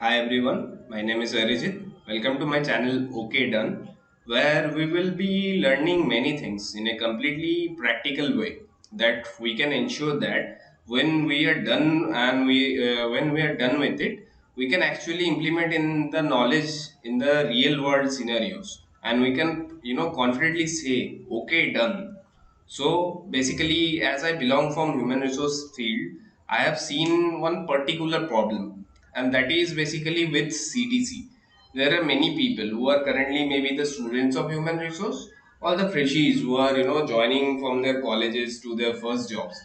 Hi everyone, my name is Arijit. Welcome to my channel OK Done, where we will be learning many things in a completely practical way that we can ensure that when we are done and when we are done with it, we can actually implement in the knowledge in the real world scenarios, and we can confidently say OK done. So basically, as I belong from human resource field, I have seen one particular problem, and that is basically with CTC. There are many people who are currently maybe the students of human resource or the freshies who are joining from their colleges to their first jobs.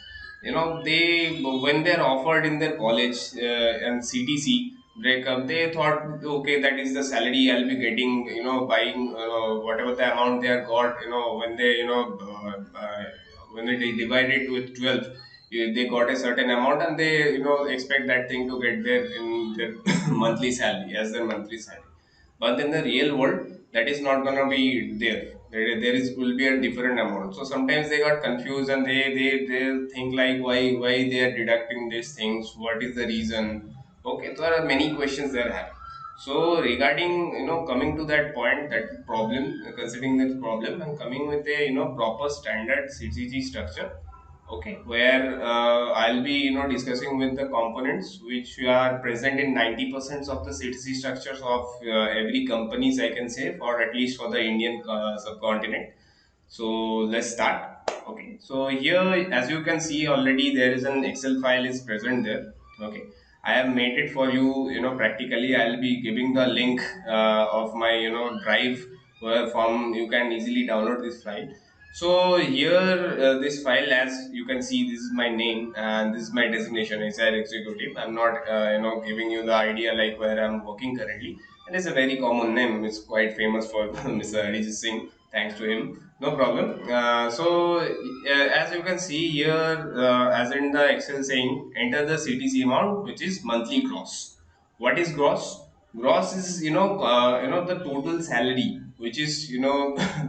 They when they're offered in their college and CTC breakup, they thought, okay, that is the salary I'll be getting, buying whatever the amount they are got, when they when they divide it with 12, they got a certain amount, and they expect that thing to get there in their monthly salary, as their monthly salary. But in the real world, that is not gonna be there. There is will be a different amount. So sometimes they got confused, and they think like, why they are deducting these things, what is the reason. Okay, there are many questions they are having. So regarding, coming to that point, that problem, considering that problem and coming with a proper standard CGG structure. Okay, where I'll be discussing with the components which are present in 90% of the CTC structures of every companies, I can say, or at least for the Indian subcontinent. So let's start. Okay, so here, as you can see already, there is an Excel file is present there. Okay, I have made it for you. Practically, I'll be giving the link of my drive, where from you can easily download this file. So here, this file, as you can see, this is my name and this is my designation, HR executive. I'm not giving you the idea like where I'm working currently. And it's a very common name. It's quite famous for Mr. Arijit Singh. Thanks to him, no problem. As you can see here, as in the Excel saying, enter the CTC amount, which is monthly gross. What is gross? Gross is the total salary, which is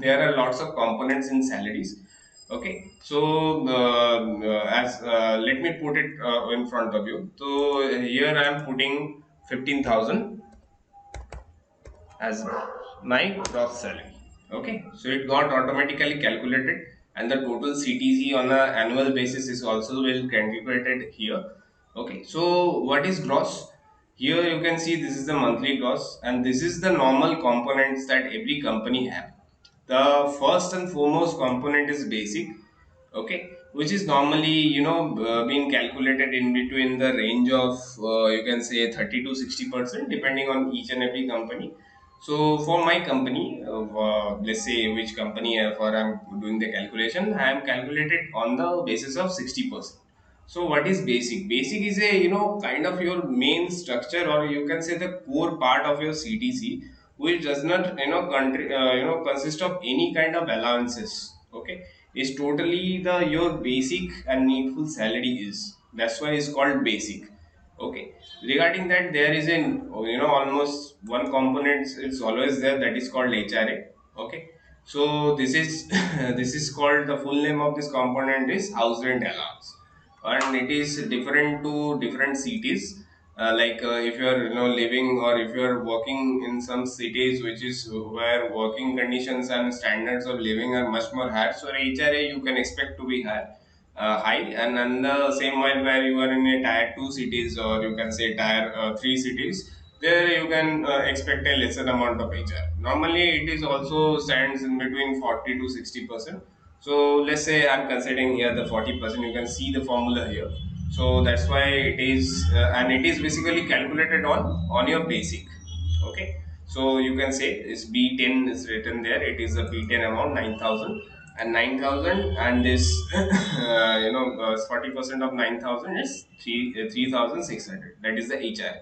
there are lots of components in salaries. Okay, so as let me put it in front of you. So here I am putting 15,000 as my gross salary. Okay, so it got automatically calculated, and the total CTC on an annual basis is also well calculated here. Okay, so what is gross? Here you can see this is the monthly gross, and this is the normal components that every company have. The first and foremost component is basic. Okay, which is normally being calculated in between the range of you can say 30 to 60% depending on each and every company. So for my company, let's say which company for I'm doing the calculation, I am calculated on the basis of 60%. So what is basic? Basic is a kind of your main structure, or you can say the core part of your CTC, which does not consist of any kind of allowances. Okay, is totally the your basic and needful salary is. That's why it's called basic. Okay, regarding that, there is an almost one component it's always there, that is called HRA. Okay, so this is this is called, the full name of this component is house rent allowance, and it is different to different cities. If you are living, or if you are working in some cities which is where working conditions and standards of living are much more higher, so HRA you can expect to be high. And then the same while where you are in a tier 2 cities, or you can say tier 3 cities, there you can expect a lesser amount of HR. Normally it is also stands in between 40 to 60%. So let's say I'm considering here the 40%. You can see the formula here. So that's why it is, and it is basically calculated on your basic. Okay. So you can say it's B10 is written there. It is a B10 amount 9,000, and 9,000, and this 40% of 9,000 is 3,600. That is the HR.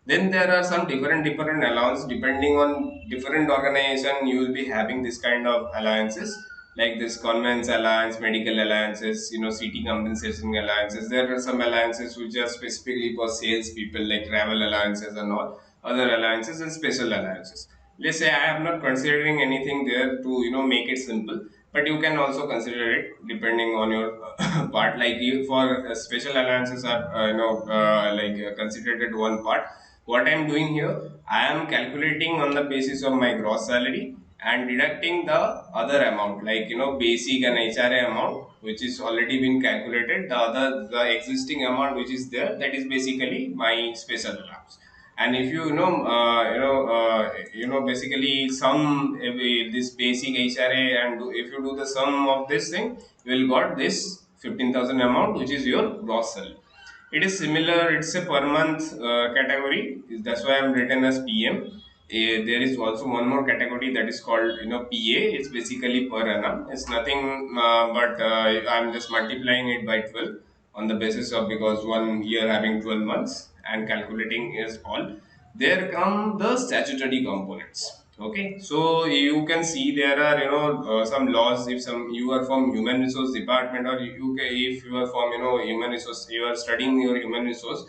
Then there are some different allowance depending on different organization. You will be having this kind of alliances, like this convents alliance, medical alliances, city compensation alliances. There are some alliances which are specifically for sales people, like travel alliances and all other alliances, and special alliances. Let's say I am not considering anything there to make it simple, but you can also consider it depending on your part. Like you, for special alliances are considered at one part. What I am doing here, I am calculating on the basis of my gross salary and deducting the other amount, like basic and HRA amount, which is already been calculated. The existing amount which is there, that is basically my special allowance. And if basically sum this basic HRA, and if you do the sum of this thing, you will got this 15,000 amount, which is your gross salary. It is similar. It's a per month category. That's why I'm written as PM. There is also one more category that is called PA. It's basically per annum. It's nothing but I'm just multiplying it by 12 on the basis of, because 1 year having 12 months and calculating is all. There come the statutory components. Okay, so you can see there are some laws. If some you are from human resource department, or if you are from human resource, you are studying your human resource,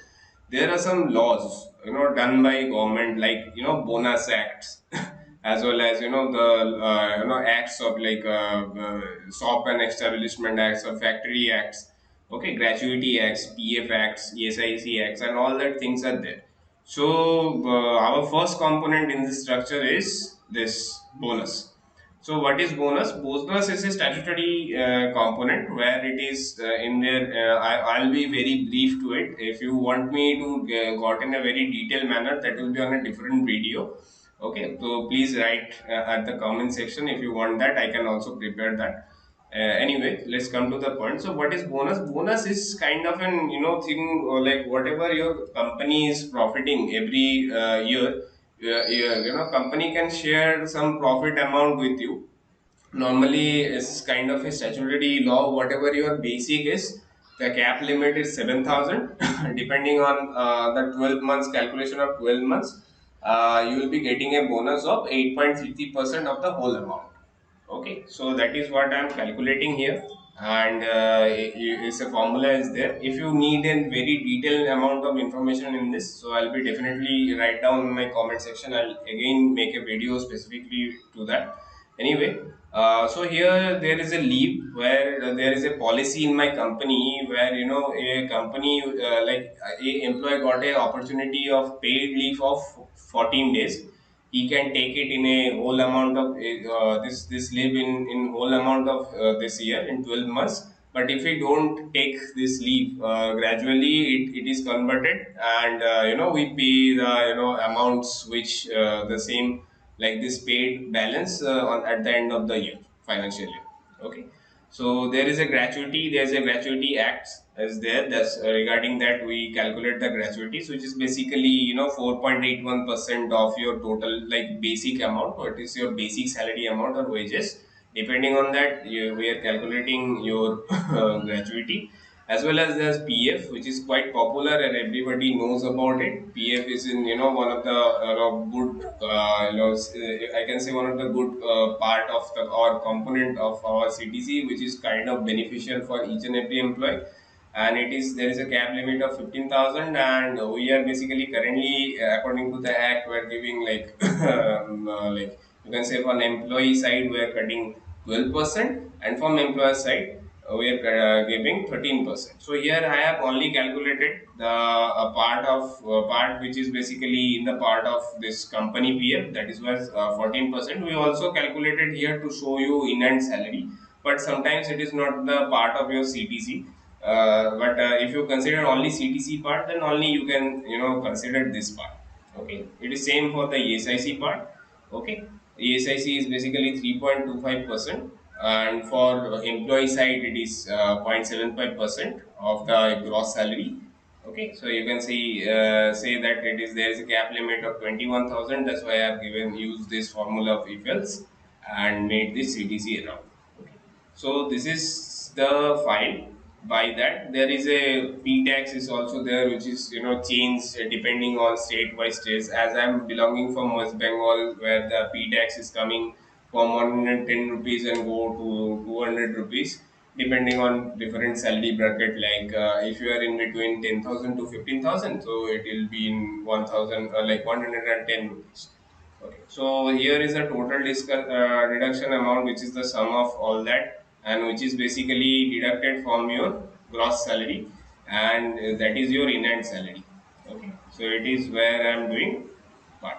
there are some laws done by government, like bonus acts as well as the acts of like shop and establishment acts or factory acts. Okay, gratuity acts, PF acts, ESIC acts, and all that things are there. So our first component in this structure is this bonus. So what is bonus? Bonus is a statutory component where it is in there. I'll be very brief to it. If you want me to got in a very detailed manner, that will be on a different video. Okay, so please write at the comment section if you want that. I can also prepare that. Anyway, let's come to the point. So what is bonus? Bonus is kind of an thing, like whatever your company is profiting every year. Company can share some profit amount with you. Normally it's kind of a statutory law. Whatever your basic is, the cap limit is 7,000. Depending on the 12 months calculation of 12 months, you will be getting a bonus of 8.33% of the whole amount. Okay, so that is what I am calculating here, and it's a formula is there. If you need a very detailed amount of information in this, so I'll be definitely write down in my comment section. I'll again make a video specifically to that. Anyway, so here there is a leave where there is a policy in my company where a company a employee got a opportunity of paid leave of 14 days. He can take it in a whole amount of this leave in whole amount of this year in 12 months. But if we don't take this leave, gradually it is converted, and we pay the amounts which the same, like this paid balance at the end of the year, financial year. Okay, so there is a gratuity. There is a gratuity act is there. That's regarding that we calculate the gratuities, which is basically 4.81% of your total, like basic amount. What is your basic salary amount or wages? Depending on that, we are calculating your gratuity. As well as there's PF, which is quite popular and everybody knows about it. PF is in one of the good I can say one of the good part of the or component of our CTC, which is kind of beneficial for each and every employee. And it is there is a cap limit of 15,000, and we are basically currently according to the act we're giving like like you can say from employee side we are cutting 12%, and from employer side we are giving 13%. So here I have only calculated the part which is basically in the part of this company PF, that is was 14%. We also calculated here to show you in and salary, but sometimes it is not the part of your CTC. But if you consider only CTC part, then only you can consider this part. Okay, it is same for the ESIC part. Okay, ESIC is basically 3.25%, and for employee side it is 0.75% of the gross salary. Okay, so you can see say that it is there is a cap limit of 21,000. That's why I have given use this formula of if and made this CTC around. Okay, so this is the file. By that there is a P tax is also there, which is changed depending on state by states. As I'm belonging from West Bengal, where the P tax is coming from 110 rupees and go to 200 rupees, depending on different salary bracket. Like if you are in between 10,000 to 15,000, so it will be in 1,000 like 110 rupees. Okay, so here is a total reduction amount, which is the sum of all that, and which is basically deducted from your gross salary, and that is your in-hand salary. Okay, So it is where I am doing part.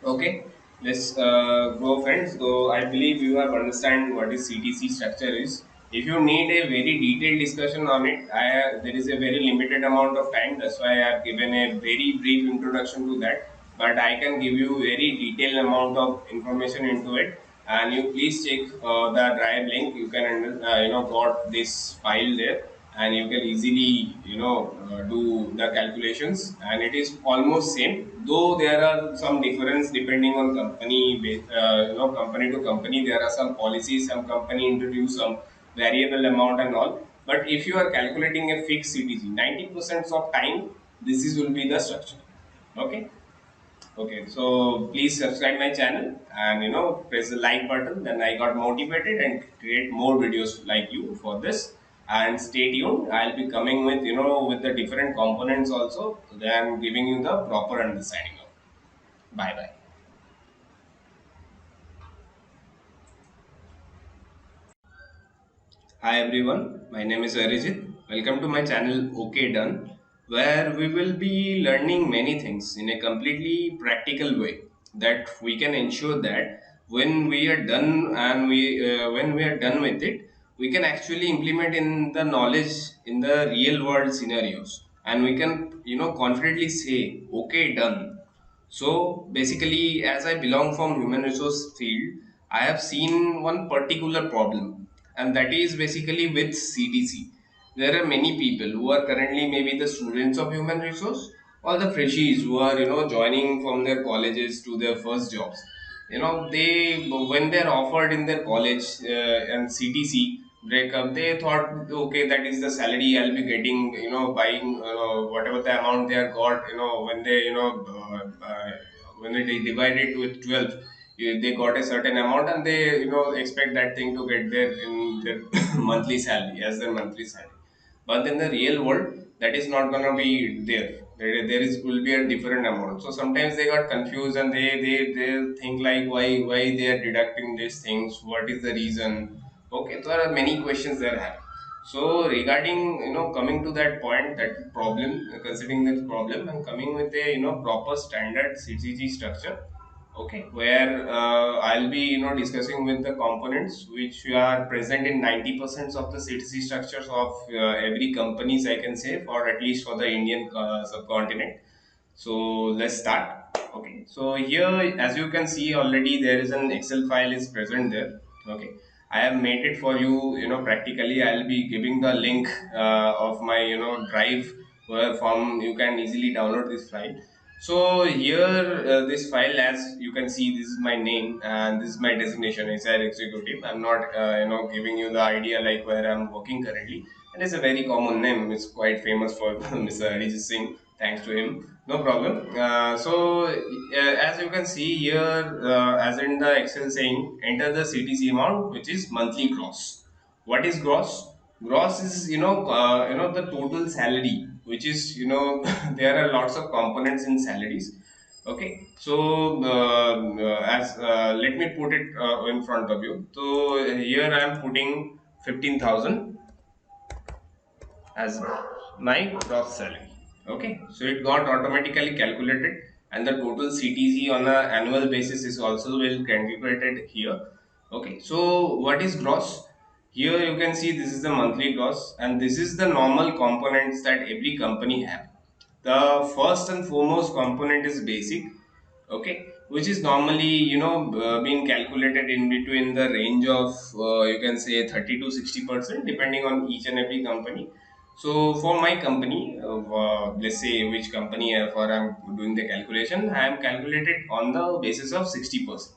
Okay, let's go, friends. So I believe you have understand what is CTC structure is. If you need a very detailed discussion on it, there is a very limited amount of time. That's why I have given a very brief introduction to that. But I can give you very detailed amount of information into it. And you please check the drive link. You can got this file there, and you can easily do the calculations, and it is almost same, though there are some difference depending on company to company. There are some policies, some company introduce some variable amount and all, but if you are calculating a fixed CTG 90% of time, this is will be the structure. Okay. Okay, so please subscribe my channel and press the like button. Then I got motivated and create more videos like you for this. And stay tuned. I'll be coming with with the different components also. Then giving you the proper understanding of. Bye bye. Hi everyone, my name is Arijit. Welcome to my channel OK Done, where we will be learning many things in a completely practical way that we can ensure that when we are done and when we are done with it, we can actually implement in the knowledge in the real world scenarios, and we can confidently say OK done. So basically, as I belong from human resource field, I have seen one particular problem, and that is basically with CTC. There are many people who are currently maybe the students of human resource or the freshies who are joining from their colleges to their first jobs. They when they're offered in their college and CTC breakup, they thought, okay, that is the salary I'll be getting, buying whatever the amount they are got, when they when they divide it with 12, they got a certain amount, and they expect that thing to get there in their monthly salary, as their monthly salary. But in the real world, that is not gonna be there. There is will be a different amount. So sometimes they got confused, and they think like, why they are deducting these things, what is the reason. Okay, there are many questions they are having. So regarding coming to that point, that problem, considering that problem and coming with a proper standard CGG structure. Okay, where I'll be discussing with the components which are present in 90% of the CTC structures of every companies, I can say, or at least for the Indian subcontinent. So let's start. Okay, so here, as you can see already, there is an Excel file is present there. Okay, I have made it for you. Practically, I'll be giving the link of my drive, where from you can easily download this file. So here, this file, as you can see, this is my name and this is my designation, HR executive. I'm not giving you the idea like where I'm working currently. It is a very common name. It's quite famous for Mr. Arijit Singh. Thanks to him, no problem. As you can see here, as in the Excel saying, enter the CTC amount, which is monthly gross. What is gross? Gross is the total salary, which is there are lots of components in salaries. Okay, so as let me put it in front of you. So here I am putting 15,000 as my gross salary. Okay, so it got automatically calculated, and the total CTC on an annual basis is also well calculated here. Okay, so what is gross? Here you can see this is the monthly gross, and this is the normal components that every company have. The first and foremost component is basic. Okay, which is normally being calculated in between the range of you can say 30 to 60% depending on each and every company. So for my company, let's say which company for I'm doing the calculation, I am calculated on the basis of 60%.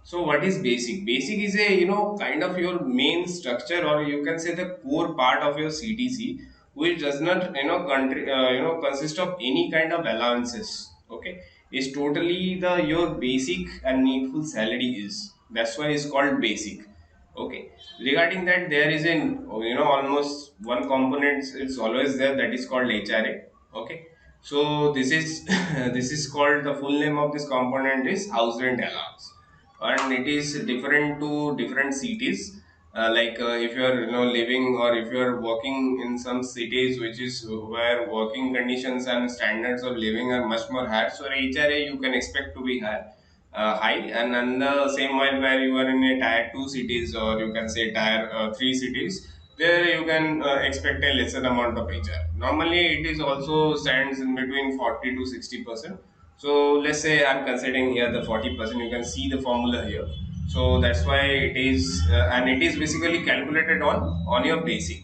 So what is basic? Basic is a kind of your main structure, or you can say the core part of your CTC, which does not consist of any kind of allowances. Okay, is totally the your basic and needful salary is. That's why it's called basic. Okay, regarding that, there is an almost one component, it's always there, that is called HRA. Okay, so this is this is called, the full name of this component is house rent allowance, and it is different to different cities. if you are living, or if you are working in some cities which is where working conditions and standards of living are much more higher, so HRA you can expect to be high. And on the same while where you are in a tier 2 cities, or you can say tier 3 cities, there you can expect a lesser amount of HR. Normally it is also stands in between 40 to 60%. So let's say I'm considering here the 40%. You can see the formula here. So that's why it is, and it is basically calculated on your basic.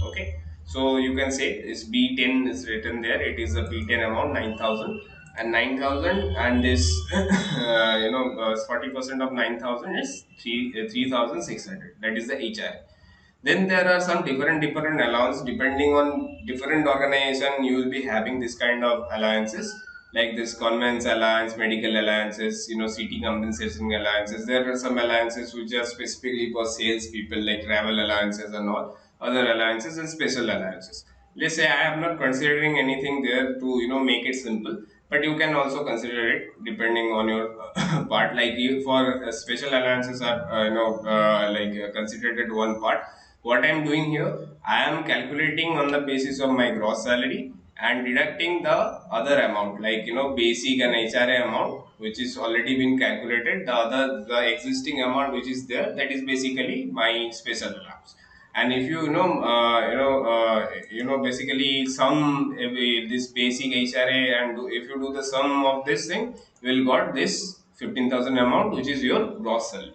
Okay, so you can say this B10 is written there. It is a B10 amount 9,000, and 9,000, and this 40% of 9,000 is 3,600. That is the HR. Then there are some different allowance depending on different organization. You will be having this kind of alliances, like this convents alliance, medical alliances, city compensation alliances. There are some alliances which are specifically for sales people, like travel alliances and all other alliances and special alliances. Let's say I am not considering anything there to make it simple, but you can also consider it depending on your part. Like you, for special alliances are considered at one part. What I am doing here, I am calculating on the basis of my gross salary and deducting the other amount, like basic and HRA amount, which is already been calculated. The existing amount which is there, that is basically my special allowance. And if basically sum this basic HRA, and if you do the sum of this thing, you will got this 15,000 amount, which is your gross salary.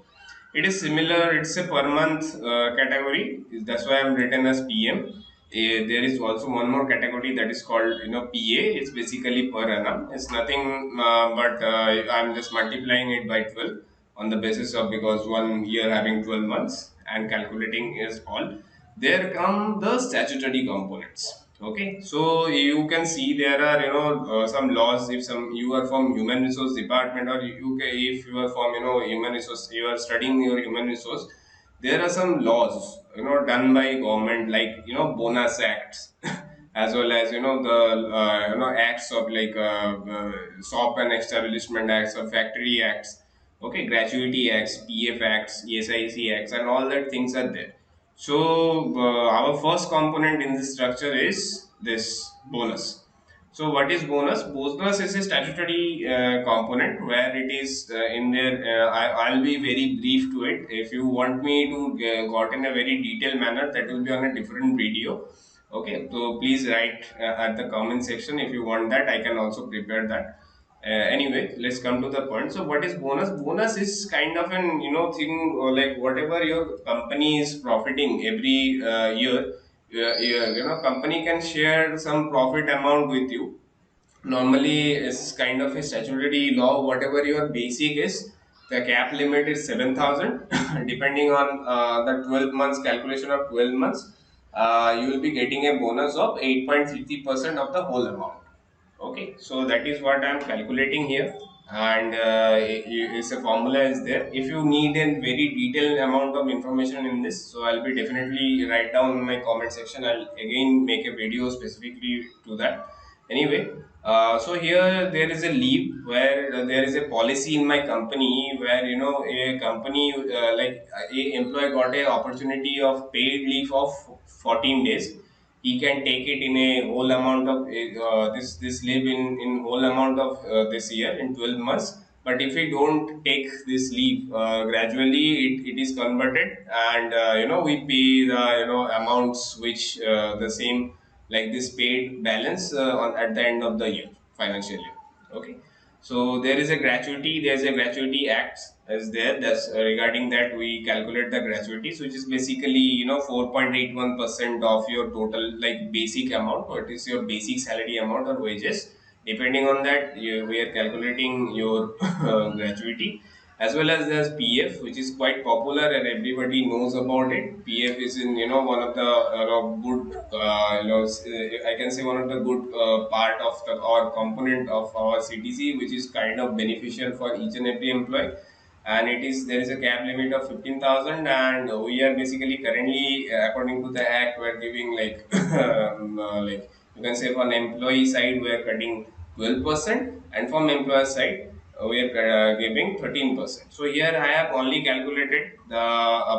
It is similar. It's a per month category. That's why I'm written as PM. There is also one more category that is called PA. It's basically per annum. It's nothing but I'm just multiplying it by 12 on the basis of, because 1 year having 12 months and calculating is all. There come the statutory components. Okay, so you can see there are some laws. If some you are from human resource department, or if you are from human resource, you are studying your human resource, there are some laws done by government, like bonus acts as well as the acts of like shop and establishment acts, or factory acts. Okay, gratuity acts, PF acts, ESIC acts, and all that things are there. So our first component in this structure is this bonus. So what is bonus? Bonus is a statutory component where it is in there. I'll be very brief to it. If you want me to got in a very detailed manner, that will be on a different video. Okay, so please write at the comment section if you want that. I can also prepare that. Anyway, let's come to the point. So what is bonus? Bonus is kind of an thing, like whatever your company is profiting every year. Company can share some profit amount with you. Normally it's kind of a statutory law. Whatever your basic is, the cap limit is 7,000. Depending on the 12 months calculation of 12 months, you will be getting a bonus of 8.33% of the whole amount. Okay, so that is what I am calculating here, and it's a formula is there. If you need a very detailed amount of information in this, so I'll be definitely write down in my comment section. I'll again make a video specifically to that. Anyway, so here there is a leave where there is a policy in my company where a company a employee got a opportunity of paid leave of 14 days. He can take it in a whole amount of this leave in whole amount of this year in 12 months. But if we don't take this leave, gradually it is converted, and we pay the amounts which the same, like this paid balance at the end of the year, financial year. Okay, so there is a gratuity. There is a gratuity act is there. That's regarding that we calculate the gratuities, which is basically 4.81% of your total, like basic amount. What is your basic salary amount or wages? Depending on that, we are calculating your gratuity. As well as there's PF, which is quite popular and everybody knows about it. PF is in one of the good I can say one of the good part of the or component of our CTC, which is kind of beneficial for each and every employee. And it is, there is a cap limit of 15,000, and we are basically currently according to the act we're giving like like you can say from employee side we are cutting 12%, and from employer side we are giving 13%. So here I have only calculated the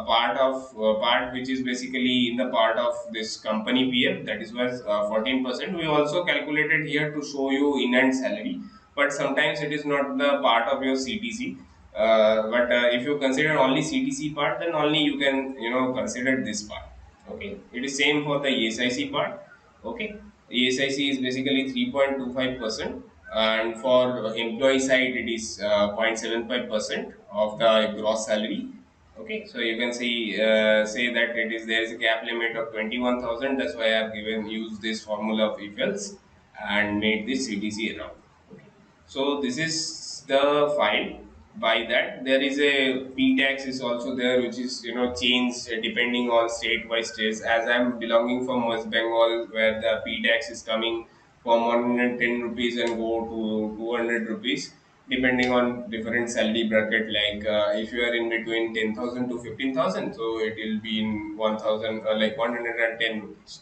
part which is basically in the part of this company PF, that is was 14%. We also calculated here to show you in and salary, but sometimes it is not the part of your CTC. But if you consider only CTC part, then only you can consider this part. Okay, it is same for the ESIC part. Okay, ESIC is basically 3.25%, and for employee side it is 0.75% of the gross salary. Okay, so you can see say that it is there is a cap limit of 21,000. That's why I have given use this formula of if and made this CTC around. Okay, so this is the file. By that, there is a P tax is also there, which is changed depending on state by states. As I'm belonging from West Bengal, where the P tax is coming from 110 rupees and go to 200 rupees, depending on different salary bracket. Like if you are in between 10,000 to 15,000, so it will be in 1,000 like 110 rupees.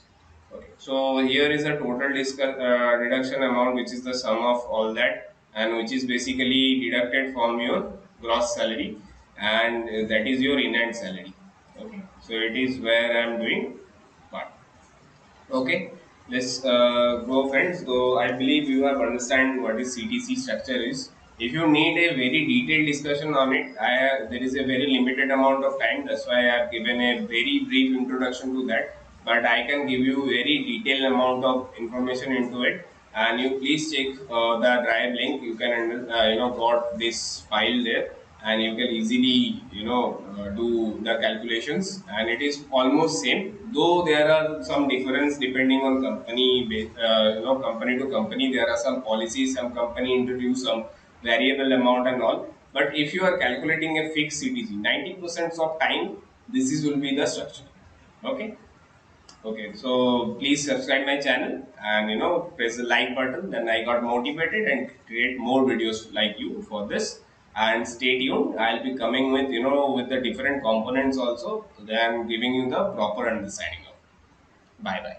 Okay, so here is a total reduction amount, which is the sum of all that, and which is basically deducted from your gross salary, and that is your in-hand salary. Okay, so it is where I am doing part. Okay, let's go, friends. So I believe you have understand what is CTC structure is. If you need a very detailed discussion on it, there is a very limited amount of time. That's why I have given a very brief introduction to that. But I can give you very detailed amount of information into it, and you please check the drive link. You can got this file there, and you can easily do the calculations, and it is almost same, though there are some difference depending on company to company. There are some policies, some company introduce some variable amount and all, but if you are calculating a fixed CTG 90% of time, this is will be the structure. Okay. Okay, so please subscribe my channel and press the like button. Then I got motivated and create more videos like you for this. And stay tuned. I'll be coming with with the different components also. Then giving you the proper understanding of. Bye bye.